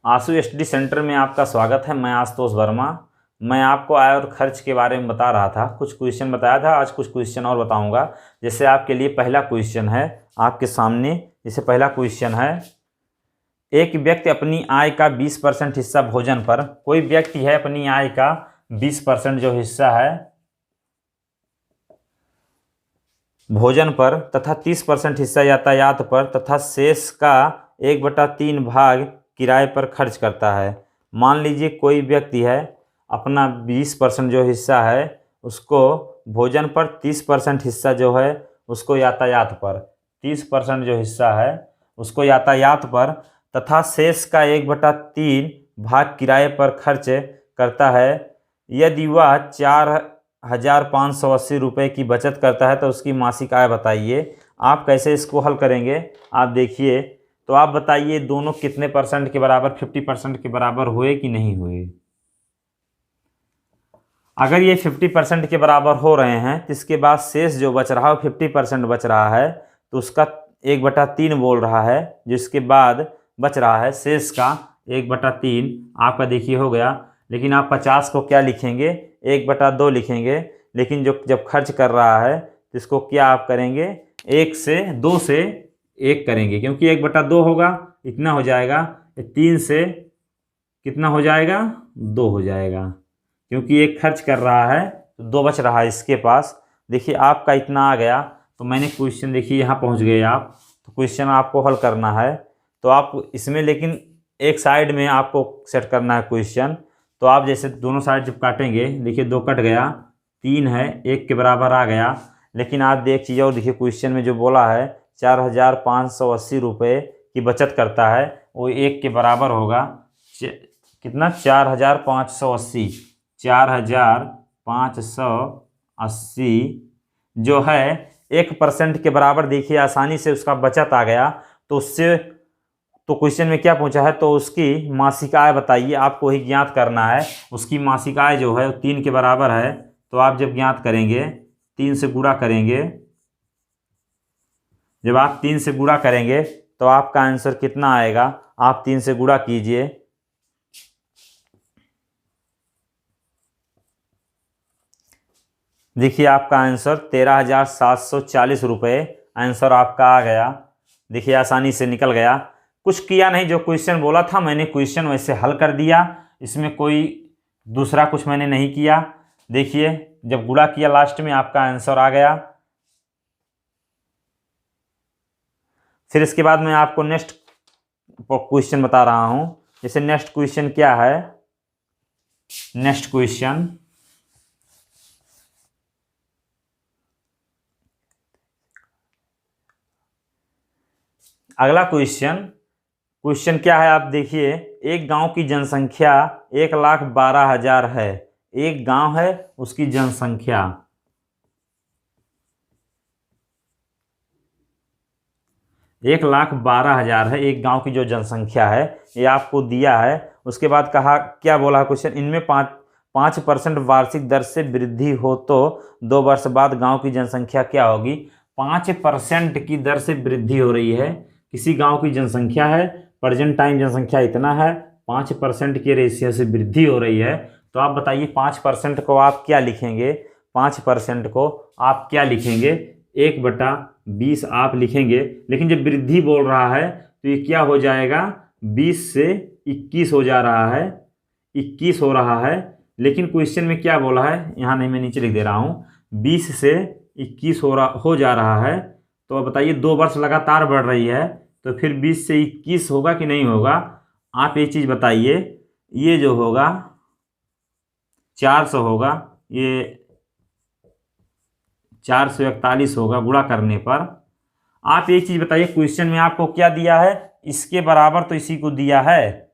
आंसू study centre में आपका स्वागत है। मैं आशुतोष वर्मा। मैं आपको आय और खर्च के बारे में बता रहा था, कुछ क्वेश्चन बताया था। आज कुछ क्वेश्चन और बताऊंगा। जैसे आपके लिए पहला क्वेश्चन है आपके सामने। जैसे पहला क्वेश्चन है, एक व्यक्ति अपनी आय का 20% हिस्सा भोजन पर, कोई व्यक्ति है अपनी आय का 20% जो हिस्सा है भोजन पर तथा 30% हिस्सा यातायात पर तथा शेष का 1/3 भाग किराए पर खर्च करता है। मान लीजिए कोई व्यक्ति है अपना 20% जो हिस्सा है उसको भोजन पर, 30% हिस्सा जो है उसको यातायात पर, 30% जो हिस्सा है उसको यातायात पर तथा शेष का 1/3 भाग किराए पर खर्च करता है। यदि वह 4,580 रुपये की बचत करता है तो उसकी मासिक आय बताइए। आप कैसे इसको हल करेंगे आप देखिए। तो आप बताइए दोनों कितने परसेंट के बराबर, 50% के बराबर हुए कि नहीं हुए। अगर ये 50% के बराबर हो रहे हैं तो इसके बाद शेष जो बच रहा है 50% बच रहा है तो उसका 1/3 बोल रहा है। जिसके बाद बच रहा है शेष का 1/3 आपका देखिए हो गया। लेकिन आप 50 को क्या लिखेंगे, 1/2 लिखेंगे। लेकिन जो जब खर्च कर रहा है तो इसको क्या आप करेंगे, 2 से 1 करेंगे, क्योंकि 1/2 होगा इतना हो जाएगा। 3 से कितना हो जाएगा, 2 हो जाएगा, क्योंकि 1 खर्च कर रहा है तो 2 बच रहा है इसके पास। देखिए आपका इतना आ गया। तो मैंने क्वेश्चन देखिए यहाँ पहुँच गए आप। तो क्वेश्चन आपको हल करना है तो आप इसमें, लेकिन एक साइड में आपको सेट करना है क्वेश्चन। तो आप जैसे दोनों साइड जब काटेंगे, देखिए 2 कट गया, 3 है 1 के बराबर आ गया। लेकिन आप एक चीज़ और देखिए, क्वेश्चन में जो बोला है 4,580 रुपये की बचत करता है, वो 1 के बराबर होगा। कितना, 4,580, 4,580 जो है 1% के बराबर। देखिए आसानी से उसका बचत आ गया। तो उससे तो क्वेश्चन में क्या पूछा है, तो उसकी मासिक आय बताइए। आपको ही ज्ञात करना है। उसकी मासिक आय जो है वो 3 के बराबर है। तो आप जब ज्ञात करेंगे 3 से गुणा करेंगे, जब आप 3 से गुणा करेंगे तो आपका आंसर कितना आएगा, आप 3 से गुणा कीजिए। देखिए आपका आंसर 13,740 रुपये आंसर आपका आ गया। देखिए आसानी से निकल गया। कुछ किया नहीं, जो क्वेश्चन बोला था मैंने क्वेश्चन वैसे हल कर दिया। इसमें कोई दूसरा कुछ मैंने नहीं किया। देखिए जब गुणा किया लास्ट में आपका आंसर आ गया। फिर इसके बाद मैं आपको नेक्स्ट क्वेश्चन बता रहा हूं। जैसे नेक्स्ट क्वेश्चन क्या है, नेक्स्ट क्वेश्चन अगला क्वेश्चन क्या है आप देखिए। एक गांव की जनसंख्या 1,12,000 है। एक गांव है उसकी जनसंख्या 1,12,000 है। एक गांव की जो जनसंख्या है ये आपको दिया है। उसके बाद कहा, क्या बोला है क्वेश्चन, इनमें 5% वार्षिक दर से वृद्धि हो तो 2 वर्ष बाद गांव की जनसंख्या क्या होगी। 5% की दर से वृद्धि हो रही है। किसी गांव की जनसंख्या है, प्रेजेंट टाइम जनसंख्या इतना है, 5% के रेशियो से वृद्धि हो रही है। तो आप बताइए 5% को आप क्या लिखेंगे। 5% को आप क्या लिखेंगे, 1/20 आप लिखेंगे। लेकिन जब वृद्धि बोल रहा है तो ये क्या हो जाएगा, 20 से 21 हो जा रहा है, 21 हो रहा है। लेकिन क्वेश्चन में क्या बोला है, यहाँ नहीं, मैं नीचे लिख दे रहा हूँ, 20 से 21 हो जा रहा है। तो अब बताइए 2 वर्ष लगातार बढ़ रही है तो फिर 20 से 21 होगा कि नहीं होगा। आप ये चीज़ बताइए। ये जो होगा 400 होगा, ये 441 होगा गुणा करने पर। आप एक चीज़ बताइए, क्वेश्चन में आपको क्या दिया है, इसके बराबर तो इसी को दिया है।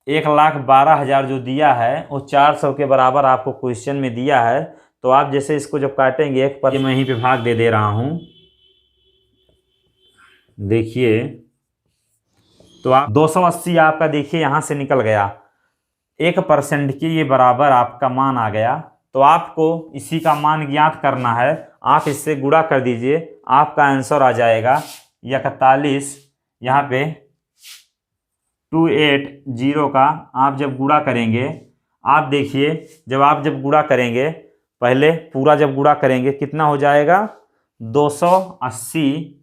1,12,000 जो दिया है वो 400 के बराबर आपको क्वेश्चन में दिया है। तो आप जैसे इसको जब काटेंगे, एक पर मैं यहीं पे भाग दे रहा हूं। देखिए तो आप 280 आपका देखिए यहां से निकल गया। 1% के ये बराबर आपका मान आ गया। तो आपको इसी का मान ज्ञात करना है। आप इससे गुणा कर दीजिए, आपका आंसर आ जाएगा 41। यहाँ पे 280 का आप जब गुणा करेंगे, आप देखिए जब गुणा करेंगे, पहले पूरा जब गुणा करेंगे कितना हो जाएगा 280,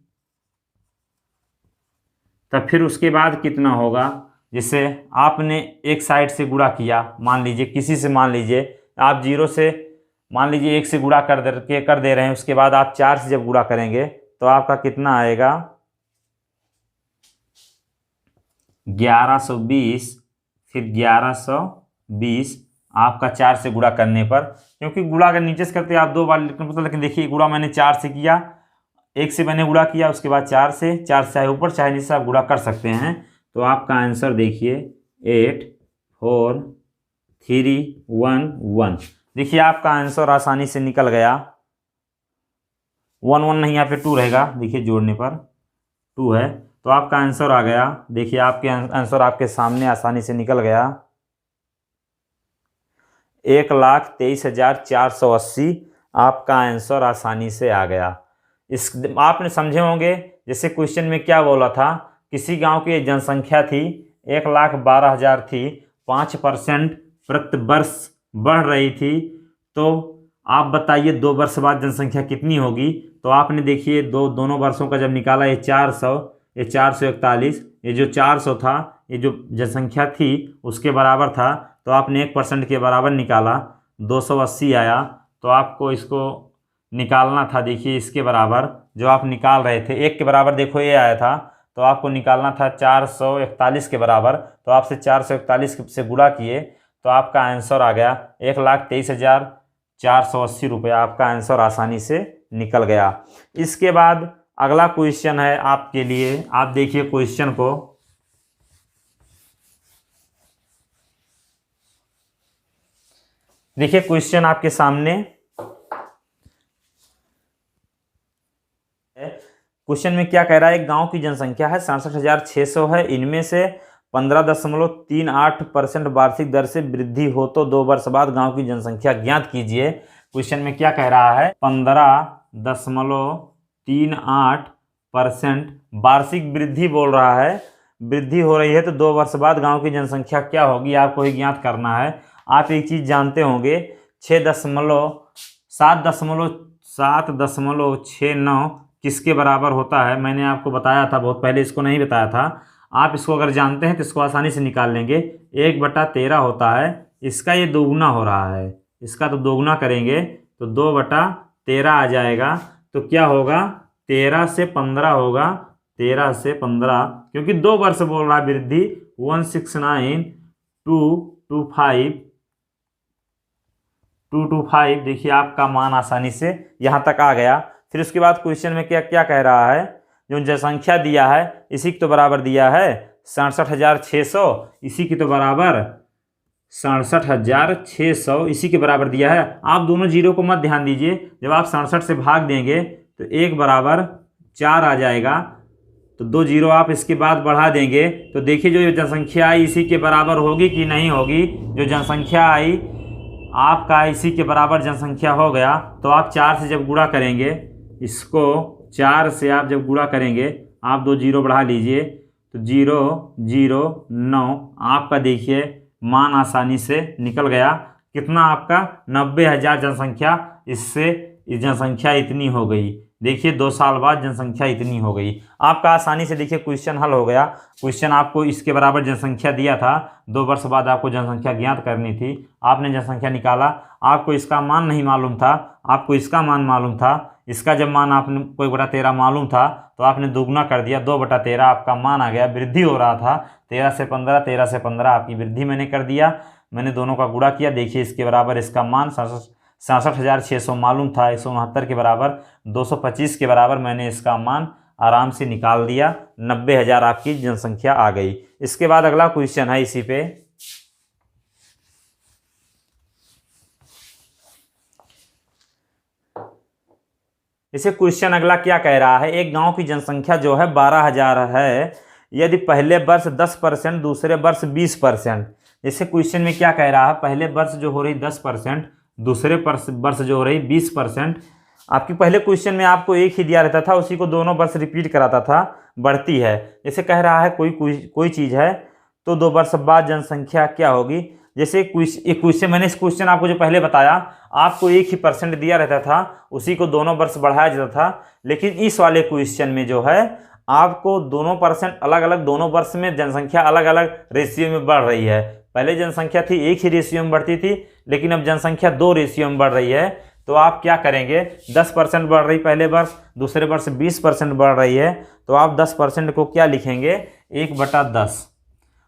तब फिर उसके बाद कितना होगा, जैसे आपने एक साइड से गुणा किया, मान लीजिए किसी से, मान लीजिए आप 0 से, मान लीजिए 1 से गुणा कर दे रहे हैं, उसके बाद आप 4 से जब गुणा करेंगे तो आपका कितना आएगा 1120, फिर 1120 आपका 4 से गुणा करने पर, क्योंकि गुणा अगर नीचे से करते आप 2 बार लिखना पड़ता, लेकिन देखिए गुणा मैंने 4 से किया, 1 से मैंने गुणा किया, उसके बाद 4 से चाहे ऊपर चाहे नीचे आप गुणा कर सकते हैं। तो आपका आंसर देखिए 84311। देखिए आपका आंसर आसानी से निकल गया। 1 1 नहीं, यहाँ पे 2 रहेगा, देखिए जोड़ने पर 2 है, तो आपका आंसर आ गया। देखिए आपके आंसर आपके सामने आसानी से निकल गया 1,23,480। आपका आंसर आसानी से आ गया। इस आपने समझे होंगे, जैसे क्वेश्चन में क्या बोला था, किसी गांव की जनसंख्या थी 1,12,000 थी, 5% प्रति वर्ष बढ़ रही थी, तो आप बताइए 2 वर्ष बाद जनसंख्या कितनी होगी। तो आपने देखिए दोनों वर्षों का जब निकाला, ये 400, ये 441, ये जो 400 था, ये जो जनसंख्या थी उसके बराबर था, तो आपने 1% के बराबर निकाला, 280 आया। तो आपको इसको निकालना था, देखिए इसके बराबर जो आप निकाल रहे थे, 1 के बराबर देखो ये आया था, तो आपको निकालना था 441 के बराबर, तो आपसे 441 से गुणा किए, तो आपका आंसर आ गया 1,23,480 रुपया। आपका आंसर आसानी से निकल गया। इसके बाद अगला क्वेश्चन है आपके लिए, आप देखिए क्वेश्चन को। देखिए क्वेश्चन आपके सामने, क्वेश्चन में क्या कह रहा है, एक गांव की जनसंख्या है 67,600 है, इनमें से 15.38% वार्षिक दर से वृद्धि हो तो 2 वर्ष बाद गांव की जनसंख्या ज्ञात कीजिए। क्वेश्चन में क्या कह रहा है, 15.38% वार्षिक वृद्धि बोल रहा है, वृद्धि हो रही है, तो 2 वर्ष बाद गांव की जनसंख्या क्या होगी आपको ही ज्ञात करना है। आप एक चीज़ जानते होंगे, 7.69 किसके बराबर होता है, मैंने आपको बताया था बहुत पहले, इसको नहीं बताया था। आप इसको अगर जानते हैं तो इसको आसानी से निकाल लेंगे। 1/13 होता है, इसका ये दोगुना हो रहा है, इसका तो दोगुना करेंगे तो 2/13 आ जाएगा। तो क्या होगा, 13 से 15 होगा, 13 से 15, क्योंकि 2 वर्ष बोल रहा है वृद्धि। 169,225 देखिए आपका मान आसानी से यहाँ तक आ गया। फिर उसके बाद क्वेश्चन में क्या क्या कह रहा है, जो जनसंख्या दिया है इसी की तो बराबर दिया है 67,600, इसी की तो बराबर 67,600 इसी के बराबर दिया है। आप दोनों जीरो को मत ध्यान दीजिए, जब आप 67 से भाग देंगे तो 1 बराबर 4 आ जाएगा, तो 2 जीरो आप इसके बाद बढ़ा देंगे, तो देखिए जो जनसंख्या आई इसी के बराबर होगी कि नहीं होगी। जो जनसंख्या आई आपका इसी के बराबर जनसंख्या हो गया, तो आप 4 से जब गुणा करेंगे, इसको 4 से आप जब गुणा करेंगे, आप 2 जीरो बढ़ा लीजिए, तो 0,009 आपका देखिए मान आसानी से निकल गया। कितना आपका 90,000 जनसंख्या, इससे इस जनसंख्या इतनी हो गई। देखिए 2 साल बाद जनसंख्या इतनी हो गई। आपका आसानी से देखिए क्वेश्चन हल हो गया। क्वेश्चन आपको इसके बराबर जनसंख्या दिया था, 2 वर्ष बाद आपको जनसंख्या ज्ञात करनी थी, आपने जनसंख्या निकाला, आपको इसका मान नहीं मालूम था, आपको इसका मान मालूम था, इसका जब मान आपने 1/13 मालूम था तो आपने दोगुना कर दिया, 2/13 आपका मान आ गया। वृद्धि हो रहा था 13 से 15, 13 से 15 आपकी वृद्धि मैंने कर दिया, मैंने दोनों का गुणा किया, देखिए इसके बराबर इसका मान 67,600 मालूम था, 169 के बराबर, 225 के बराबर मैंने इसका मान आराम से निकाल दिया, 90,000 आपकी जनसंख्या आ गई। इसके बाद अगला क्वेश्चन है इसी पे, इसे क्वेश्चन अगला क्या कह रहा है, एक गांव की जनसंख्या जो है 12,000 है, यदि पहले वर्ष 10%, दूसरे वर्ष 20%। जैसे क्वेश्चन में क्या कह रहा है, पहले वर्ष जो हो रही 10%, दूसरे वर्ष जो हो रही 20%। आपकी पहले क्वेश्चन में आपको एक ही दिया रहता था, उसी को दोनों वर्ष रिपीट कराता था, बढ़ती है। जैसे कह रहा है कोई चीज़ है तो 2 वर्ष बाद जनसंख्या क्या होगी। जैसे एक क्वेश्चन मैंने इस क्वेश्चन आपको जो पहले बताया, आपको 1 ही % दिया रहता था, उसी को दोनों वर्ष बढ़ाया जाता था। लेकिन इस वाले क्वेश्चन में जो है आपको दोनों % अलग अलग, दोनों वर्ष में जनसंख्या अलग अलग रेशियो में बढ़ रही है। पहले जनसंख्या थी 1 ही रेशियो में बढ़ती थी, लेकिन अब जनसंख्या 2 रेशियो में बढ़ रही है। तो आप क्या करेंगे, 10% बढ़ रही पहले वर्ष, दूसरे वर्ष 20% बढ़ रही है, तो आप 10% को क्या लिखेंगे, 1/10।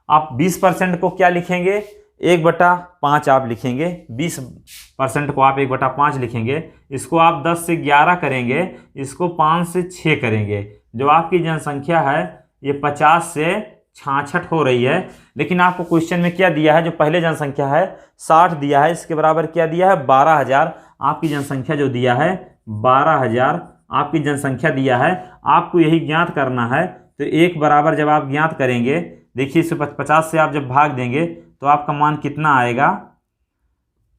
आप 20% को क्या लिखेंगे, 1/5 आप लिखेंगे। 20% को आप 1/5 लिखेंगे। इसको आप 10 से 11 करेंगे, इसको 5 से 6 करेंगे। जो आपकी जनसंख्या है ये 50 से 66 हो रही है। लेकिन आपको क्वेश्चन में क्या दिया है, जो पहले जनसंख्या है 60 दिया है, इसके बराबर क्या दिया है, 12,000। आपकी जनसंख्या जो दिया है 12,000 आपकी जनसंख्या दिया है। आपको यही ज्ञात करना है। तो 1 बराबर जब आप ज्ञात करेंगे, देखिए इसे 50 से आप जब भाग देंगे तो आपका मान कितना आएगा,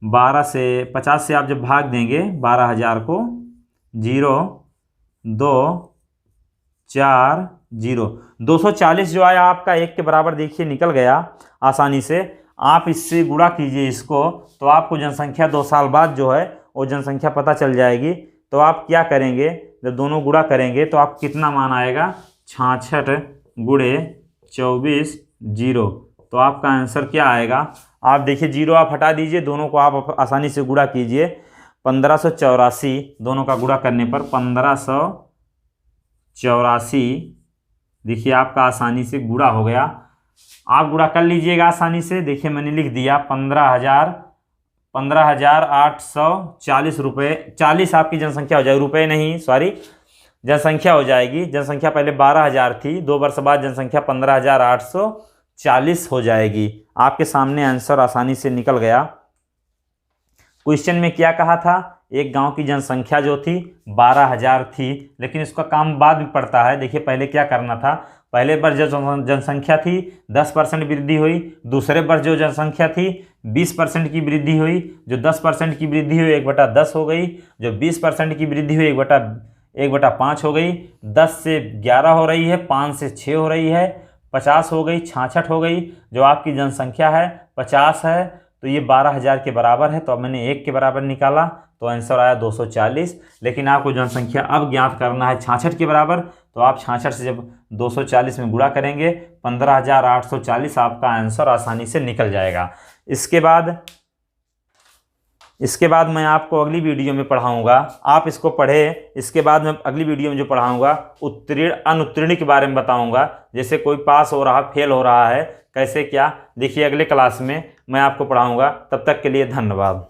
12 से 50 से आप जब भाग देंगे 12,000 को, 0 2 4 0, 240 जो आया आपका 1 के बराबर, देखिए निकल गया आसानी से। आप इससे गुणा कीजिए इसको, तो आपको जनसंख्या 2 साल बाद जो है वो जनसंख्या पता चल जाएगी। तो आप क्या करेंगे, जब दोनों गुणा करेंगे तो आप कितना मान आएगा, 66 गुणे 24 0। तो आपका आंसर क्या आएगा, आप देखिए 0 आप हटा दीजिए, दोनों को आप आसानी से गुणा कीजिए। 1584 दोनों का गुणा करने पर 1584, देखिए आपका आसानी से गुणा हो गया। आप गुणा कर लीजिएगा आसानी से। देखिए मैंने लिख दिया 15,840 रुपये। 40 आपकी जनसंख्या हो जाएगी, रुपये नहीं सॉरी, जनसंख्या हो जाएगी। जनसंख्या पहले 12,000 थी, 2 वर्ष बाद जनसंख्या 15,840 हो जाएगी। आपके सामने आंसर आसानी से निकल गया। क्वेश्चन में क्या कहा था, एक गांव की जनसंख्या जो थी 12,000 थी, लेकिन इसका काम बाद में पड़ता है। देखिए पहले क्या करना था, पहले वर्ष जो जनसंख्या थी 10% वृद्धि हुई, दूसरे वर्ष जो जनसंख्या थी 20% की वृद्धि हुई। जो 10% की वृद्धि हुई 1/10 हो गई, जो 20% की वृद्धि हुई 1/5 हो गई। 10 से 11 हो रही है, 5 से 6 हो रही है, 50 हो गई, 66 हो गई। जो आपकी जनसंख्या है 50 है, तो ये 12,000 के बराबर है। तो अब मैंने 1 के बराबर निकाला, तो आंसर आया 240। लेकिन आपको जनसंख्या अब ज्ञात करना है 66 के बराबर। तो आप 66 से जब 240 में गुणा करेंगे 15,840 आपका आंसर आसानी से निकल जाएगा। इसके बाद मैं आपको अगली वीडियो में पढ़ाऊंगा, आप इसको पढ़े। इसके बाद मैं अगली वीडियो में जो पढ़ाऊंगा उत्तीर्ण अनुत्तीर्ण के बारे में बताऊंगा। जैसे कोई पास हो रहा, फेल हो रहा है, कैसे क्या, देखिए अगले क्लास में मैं आपको पढ़ाऊंगा। तब तक के लिए धन्यवाद।